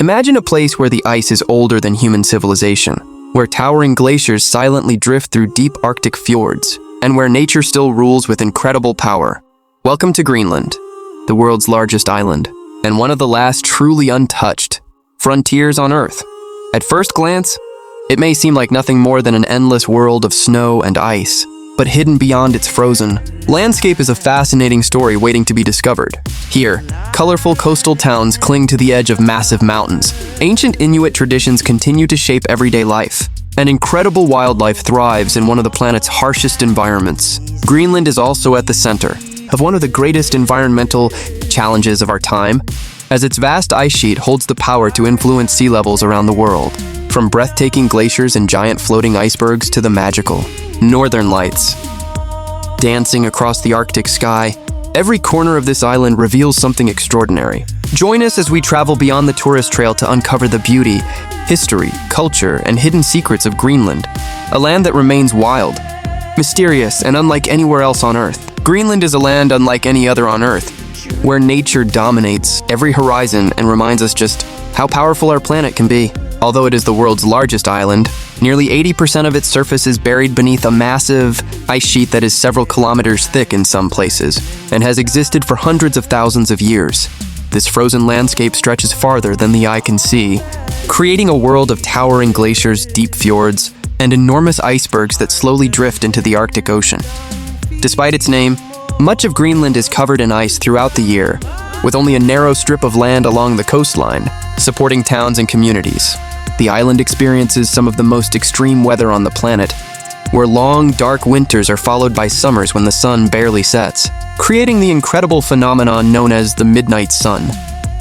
Imagine a place where the ice is older than human civilization, where towering glaciers silently drift through deep Arctic fjords, and where nature still rules with incredible power. Welcome to Greenland, the world's largest island, and one of the last truly untouched frontiers on Earth. At first glance, it may seem like nothing more than an endless world of snow and ice, but hidden beyond its frozen landscape is a fascinating story waiting to be discovered. Here, colorful coastal towns cling to the edge of massive mountains. Ancient Inuit traditions continue to shape everyday life, and incredible wildlife thrives in one of the planet's harshest environments. Greenland is also at the center of one of the greatest environmental challenges of our time, as its vast ice sheet holds the power to influence sea levels around the world. From breathtaking glaciers and giant floating icebergs to the magical Northern Lights dancing across the Arctic sky, every corner of this island reveals something extraordinary. Join us as we travel beyond the tourist trail to uncover the beauty, history, culture, and hidden secrets of Greenland, a land that remains wild, mysterious, and unlike anywhere else on Earth. Greenland is a land unlike any other on Earth, where nature dominates every horizon and reminds us just how powerful our planet can be. Although it is the world's largest island, nearly 80% of its surface is buried beneath a massive ice sheet that is several kilometers thick in some places, and has existed for hundreds of thousands of years. This frozen landscape stretches farther than the eye can see, creating a world of towering glaciers, deep fjords, and enormous icebergs that slowly drift into the Arctic Ocean. Despite its name, much of Greenland is covered in ice throughout the year, with only a narrow strip of land along the coastline, supporting towns and communities. The island experiences some of the most extreme weather on the planet, where long, dark winters are followed by summers when the sun barely sets, creating the incredible phenomenon known as the midnight sun.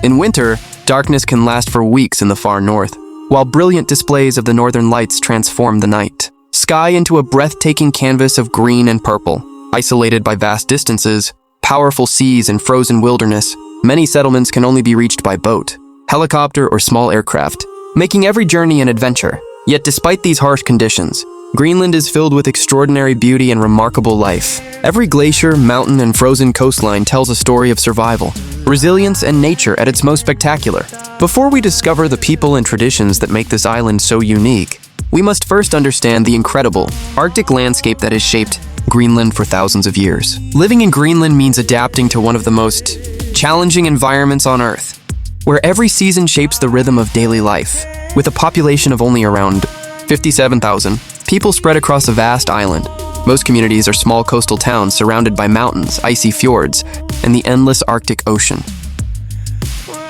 In winter, darkness can last for weeks in the far north, while brilliant displays of the northern lights transform the night sky into a breathtaking canvas of green and purple. Isolated by vast distances, powerful seas, and frozen wilderness, many settlements can only be reached by boat, helicopter, or small aircraft, making every journey an adventure. Yet despite these harsh conditions, Greenland is filled with extraordinary beauty and remarkable life. Every glacier, mountain, and frozen coastline tells a story of survival, resilience, and nature at its most spectacular. Before we discover the people and traditions that make this island so unique, we must first understand the incredible Arctic landscape that has shaped Greenland for thousands of years. Living in Greenland means adapting to one of the most challenging environments on Earth, where every season shapes the rhythm of daily life. With a population of only around 57,000 people spread across a vast island, most communities are small coastal towns surrounded by mountains, icy fjords, and the endless Arctic Ocean.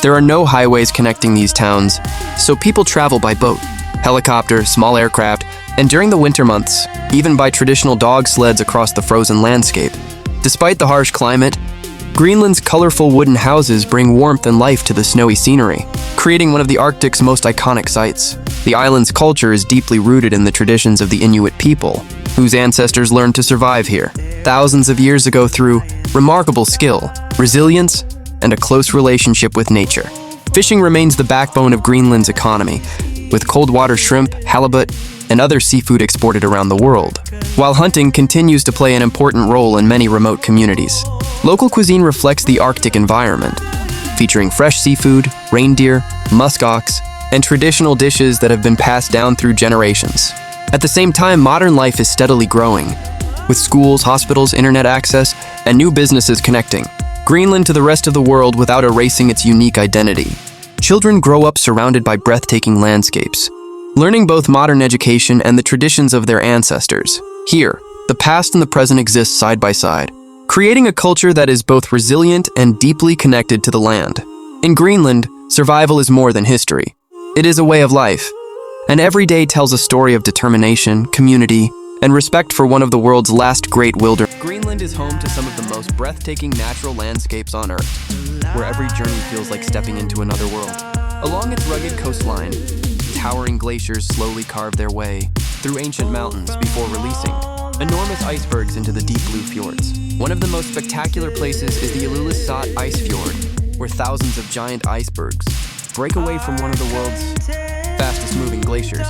There are no highways connecting these towns, so people travel by boat, helicopter, small aircraft, and during the winter months, even by traditional dog sleds across the frozen landscape. Despite the harsh climate, Greenland's colorful wooden houses bring warmth and life to the snowy scenery, creating one of the Arctic's most iconic sights. The island's culture is deeply rooted in the traditions of the Inuit people, whose ancestors learned to survive here thousands of years ago through remarkable skill, resilience, and a close relationship with nature. Fishing remains the backbone of Greenland's economy, with cold water shrimp, halibut, and other seafood exported around the world, while hunting continues to play an important role in many remote communities. Local cuisine reflects the Arctic environment, featuring fresh seafood, reindeer, muskox, and traditional dishes that have been passed down through generations. At the same time, modern life is steadily growing, with schools, hospitals, internet access, and new businesses connecting Greenland to the rest of the world without erasing its unique identity. Children grow up surrounded by breathtaking landscapes, learning both modern education and the traditions of their ancestors. Here, the past and the present exist side by side, creating a culture that is both resilient and deeply connected to the land. In Greenland, survival is more than history. It is a way of life, and every day tells a story of determination, community, and respect for one of the world's last great wilderness. Greenland is home to some of the most breathtaking natural landscapes on Earth, where every journey feels like stepping into another world. Along its rugged coastline, towering glaciers slowly carve their way through ancient mountains before releasing enormous icebergs into the deep blue fjords. One of the most spectacular places is the Ilulissat Ice Fjord, where thousands of giant icebergs break away from one of the world's fastest moving glaciers,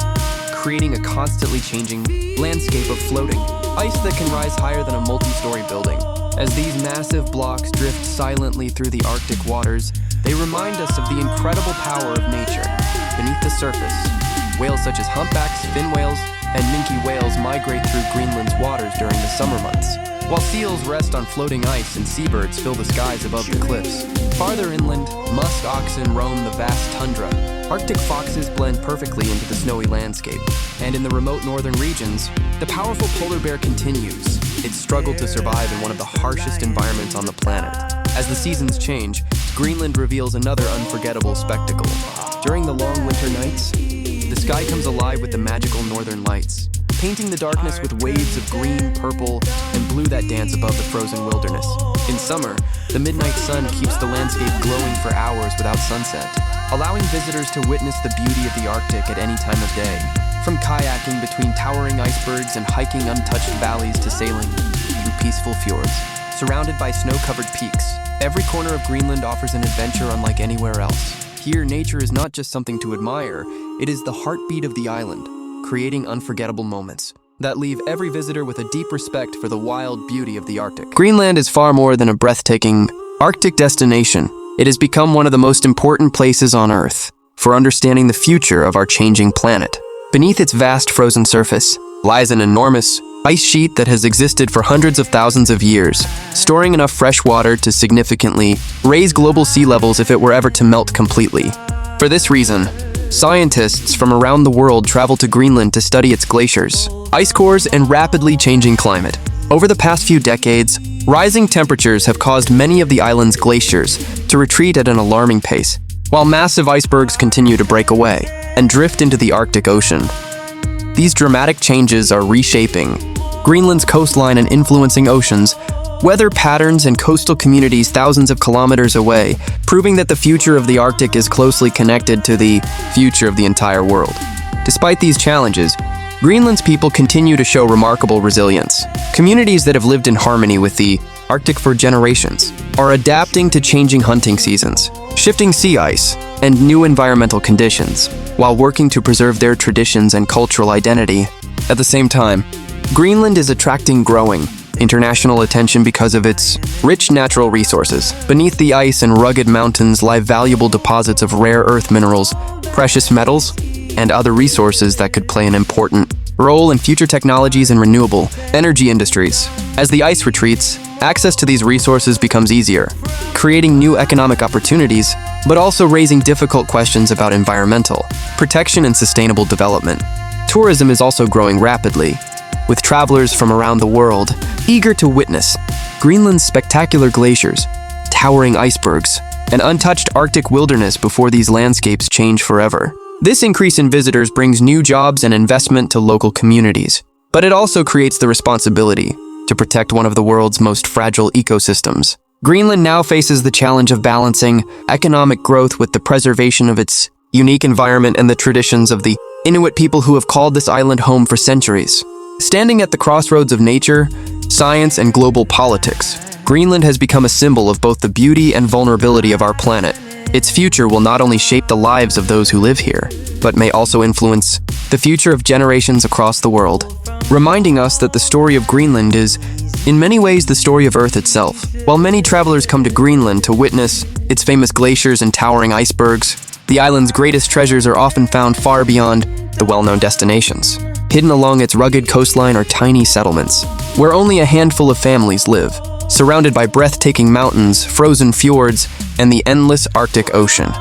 creating a constantly changing landscape of floating ice that can rise higher than a multi-story building. As these massive blocks drift silently through the Arctic waters, They remind us of the incredible power of nature. Beneath the surface, whales such as humpbacks, fin whales, and minke whales migrate through Greenland's waters during the summer months, while seals rest on floating ice and seabirds fill the skies above the cliffs. Farther inland, musk oxen roam the vast tundra. Arctic foxes blend perfectly into the snowy landscape. And in the remote northern regions, the powerful polar bear continues its struggle to survive in one of the harshest environments on the planet. As the seasons change, Greenland reveals another unforgettable spectacle. During the long winter nights, the sky comes alive with the magical northern lights, painting the darkness with waves of green, purple, and blue that dance above the frozen wilderness. In summer, the midnight sun keeps the landscape glowing for hours without sunset, allowing visitors to witness the beauty of the Arctic at any time of day. From kayaking between towering icebergs and hiking untouched valleys to sailing through peaceful fjords, surrounded by snow-covered peaks, every corner of Greenland offers an adventure unlike anywhere else. Here, nature is not just something to admire, it is the heartbeat of the island, creating unforgettable moments that leave every visitor with a deep respect for the wild beauty of the Arctic. Greenland is far more than a breathtaking Arctic destination. It has become one of the most important places on Earth for understanding the future of our changing planet. Beneath its vast frozen surface lies an enormous ice sheet that has existed for hundreds of thousands of years, storing enough fresh water to significantly raise global sea levels if it were ever to melt completely. For this reason, scientists from around the world travel to Greenland to study its glaciers, ice cores, and rapidly changing climate. Over the past few decades, rising temperatures have caused many of the island's glaciers to retreat at an alarming pace, while massive icebergs continue to break away and drift into the Arctic Ocean. These dramatic changes are reshaping Greenland's coastline and influencing oceans, weather patterns, and coastal communities thousands of kilometers away, proving that the future of the Arctic is closely connected to the future of the entire world. Despite these challenges, Greenland's people continue to show remarkable resilience. Communities that have lived in harmony with the Arctic for generations are adapting to changing hunting seasons, shifting sea ice, and new environmental conditions, while working to preserve their traditions and cultural identity. At the same time, Greenland is attracting growing international attention because of its rich natural resources. Beneath the ice and rugged mountains lie valuable deposits of rare earth minerals, precious metals, and other resources that could play an important role in future technologies and renewable energy industries. As the ice retreats, access to these resources becomes easier, creating new economic opportunities, but also raising difficult questions about environmental protection and sustainable development. Tourism is also growing rapidly, with travelers from around the world eager to witness Greenland's spectacular glaciers, towering icebergs, and untouched Arctic wilderness before these landscapes change forever. This increase in visitors brings new jobs and investment to local communities, but it also creates the responsibility to protect one of the world's most fragile ecosystems. Greenland now faces the challenge of balancing economic growth with the preservation of its unique environment and the traditions of the Inuit people who have called this island home for centuries. Standing at the crossroads of nature, science, and global politics, Greenland has become a symbol of both the beauty and vulnerability of our planet. Its future will not only shape the lives of those who live here, but may also influence the future of generations across the world, reminding us that the story of Greenland is, in many ways, the story of Earth itself. While many travelers come to Greenland to witness its famous glaciers and towering icebergs, the island's greatest treasures are often found far beyond the well-known destinations. Hidden along its rugged coastline are tiny settlements, where only a handful of families live, surrounded by breathtaking mountains, frozen fjords, and the endless Arctic Ocean.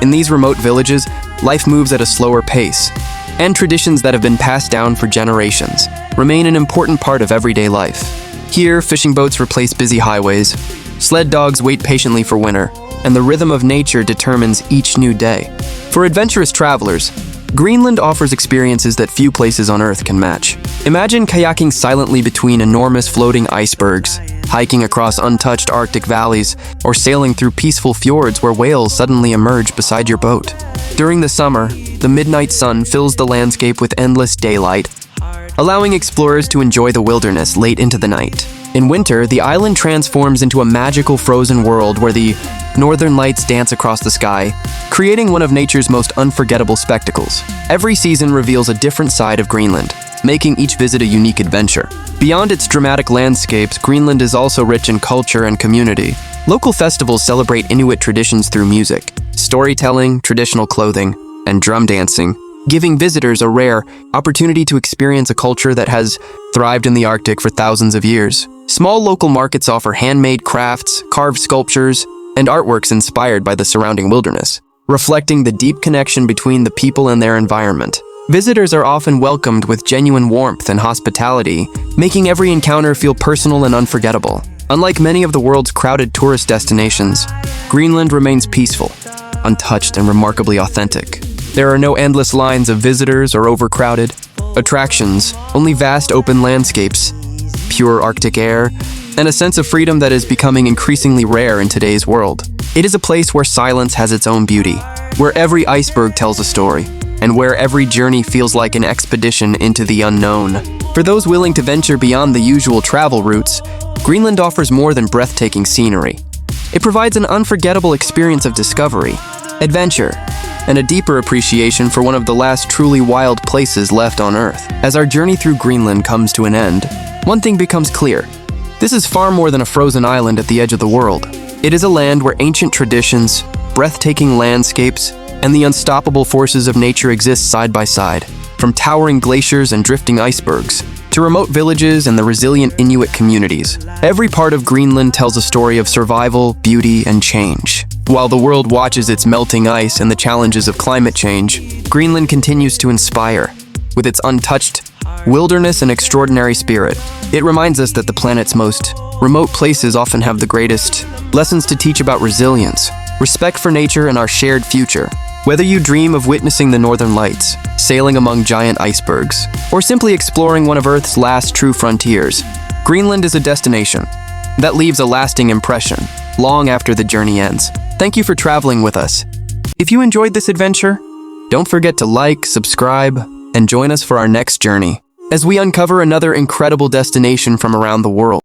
In these remote villages, life moves at a slower pace, and traditions that have been passed down for generations remain an important part of everyday life. Here, fishing boats replace busy highways, sled dogs wait patiently for winter, and the rhythm of nature determines each new day. For adventurous travelers, Greenland offers experiences that few places on Earth can match. Imagine kayaking silently between enormous floating icebergs, hiking across untouched Arctic valleys, or sailing through peaceful fjords where whales suddenly emerge beside your boat. During the summer, the midnight sun fills the landscape with endless daylight, allowing explorers to enjoy the wilderness late into the night. In winter, the island transforms into a magical frozen world where the northern lights dance across the sky, creating one of nature's most unforgettable spectacles. Every season reveals a different side of Greenland, making each visit a unique adventure. Beyond its dramatic landscapes, Greenland is also rich in culture and community. Local festivals celebrate Inuit traditions through music, storytelling, traditional clothing, and drum dancing, giving visitors a rare opportunity to experience a culture that has thrived in the Arctic for thousands of years. Small local markets offer handmade crafts, carved sculptures, and artworks inspired by the surrounding wilderness, reflecting the deep connection between the people and their environment. Visitors are often welcomed with genuine warmth and hospitality, making every encounter feel personal and unforgettable. Unlike many of the world's crowded tourist destinations, Greenland remains peaceful, untouched, and remarkably authentic. There are no endless lines of visitors or overcrowded attractions, only vast open landscapes, pure Arctic air, and a sense of freedom that is becoming increasingly rare in today's world. It is a place where silence has its own beauty, where every iceberg tells a story, and where every journey feels like an expedition into the unknown. For those willing to venture beyond the usual travel routes, Greenland offers more than breathtaking scenery. It provides an unforgettable experience of discovery, adventure, and a deeper appreciation for one of the last truly wild places left on Earth. As our journey through Greenland comes to an end, one thing becomes clear. This is far more than a frozen island at the edge of the world. It is a land where ancient traditions, breathtaking landscapes, and the unstoppable forces of nature exist side by side. From towering glaciers and drifting icebergs, to remote villages and the resilient Inuit communities, every part of Greenland tells a story of survival, beauty, and change. While the world watches its melting ice and the challenges of climate change, Greenland continues to inspire. With its untouched wilderness and extraordinary spirit, it reminds us that the planet's most remote places often have the greatest lessons to teach about resilience, respect for nature, and our shared future. Whether you dream of witnessing the northern lights, sailing among giant icebergs, or simply exploring one of Earth's last true frontiers, Greenland is a destination that leaves a lasting impression long after the journey ends. Thank you for traveling with us. If you enjoyed this adventure, don't forget to like, subscribe, and join us for our next journey as we uncover another incredible destination from around the world.